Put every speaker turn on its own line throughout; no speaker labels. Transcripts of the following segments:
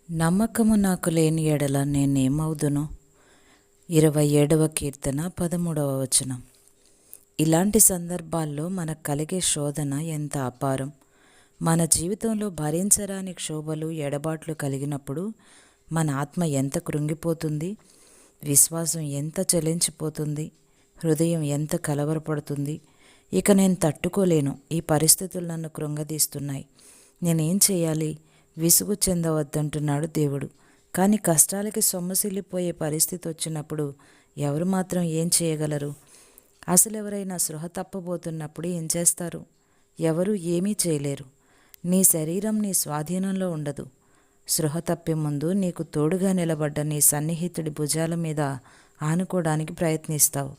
నమ్మకము నాకు లేని ఎడల నేనేమవుదును. 27వ కీర్తన 13వ వచనం. ఇలాంటి సందర్భాల్లో మనకు కలిగే శోధన ఎంత అపారం. మన జీవితంలో భరించరాని క్షోభలు ఎడబాట్లు కలిగినప్పుడు మన ఆత్మ ఎంత కృంగిపోతుంది, విశ్వాసం ఎంత చలించిపోతుంది, హృదయం ఎంత కలవరపడుతుంది. ఇక నేను తట్టుకోలేను, ఈ పరిస్థితులు నన్ను కృంగదీస్తున్నాయి, నేనేం చేయాలి, విసుగు చెందవద్దంటున్నాడు దేవుడు. కానీ కష్టాలకి సొమ్మసిల్లిపోయే పరిస్థితి వచ్చినప్పుడు ఎవరు మాత్రం ఏం చేయగలరు? అసలు ఎవరైనా సృహ తప్పబోతున్నప్పుడు ఏం చేస్తారు? ఎవరు ఏమీ చేయలేరు. నీ శరీరం నీ స్వాధీనంలో ఉండదు. సృహ తప్పే ముందు నీకు తోడుగా నిలబడ్డ నీ సన్నిహితుడి భుజాల మీద ఆనుకోవడానికి ప్రయత్నిస్తావు,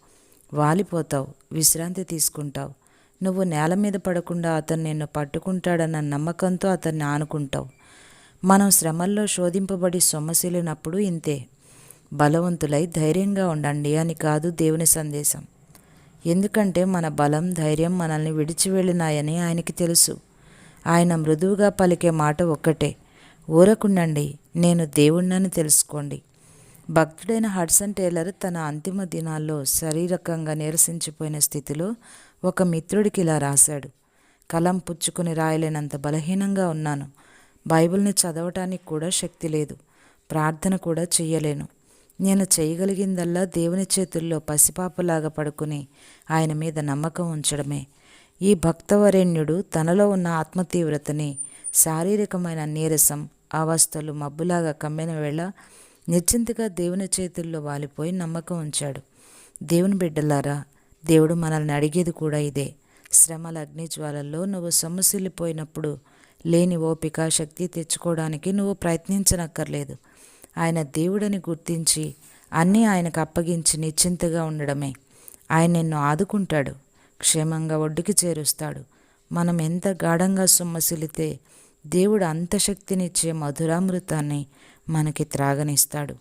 వాలిపోతావు, విశ్రాంతి తీసుకుంటావు. నువ్వు నేల మీద పడకుండా అతను నిన్ను పట్టుకుంటాడన్న నమ్మకంతో అతన్ని ఆనుకుంటావు. మనం శ్రమల్లో శోధింపబడి సొమ్మసిలినప్పుడు ఇంతే. బలవంతులై ధైర్యంగా ఉండండి అని కాదు దేవుని సందేశం. ఎందుకంటే మన బలం, ధైర్యం మనల్ని విడిచి వెళ్ళినాయని ఆయనకి తెలుసు. ఆయన మృదువుగా పలికే మాట ఒక్కటే, ఊరకుండండి, నేను దేవుణ్ణని తెలుసుకోండి. భక్తుడైన హడ్సన్ టేలర్ తన అంతిమ దినాల్లో శారీరకంగా నీరసించిపోయిన స్థితిలో ఒక మిత్రుడికి ఇలా రాశాడు. కలం పుచ్చుకుని రాయలేనంత బలహీనంగా ఉన్నాను. బైబిల్ని చదవటానికి కూడా శక్తి లేదు, ప్రార్థన కూడా చెయ్యలేను. నేను చేయగలిగిందల్లా దేవుని చేతుల్లో పసిపాపలాగా పడుకుని ఆయన మీద నమ్మకం ఉంచడమే. ఈ భక్తవరేణ్యుడు తనలో ఉన్న ఆత్మతీవ్రతని, శారీరకమైన నీరసం, అవస్థలు మబ్బులాగా కమ్మిన వేళ నిశ్చింతగా దేవుని చేతుల్లో వాలిపోయి నమ్మకం ఉంచాడు. దేవుని బిడ్డలారా, దేవుడు మనల్ని అడిగేది కూడా ఇదే. శ్రమల అగ్నిజ్వాలల్లో నువ్వు సొమ్మసిల్లిపోయినప్పుడు లేని ఓపిక, శక్తి తెచ్చుకోవడానికి నువ్వు ప్రయత్నించనక్కర్లేదు. ఆయన దేవుడని గుర్తించి అన్నీ ఆయనకు అప్పగించి నిశ్చింతగా ఉండడమే. ఆయన నిన్ను ఆదుకుంటాడు, క్షేమంగా ఒడ్డుకి చేరుస్తాడు. మనం ఎంత గాఢంగా సొమ్మసిలితే దేవుడు అంత శక్తినిచ్చే మధురామృతాన్ని మనకి త్రాగనిస్తాడు.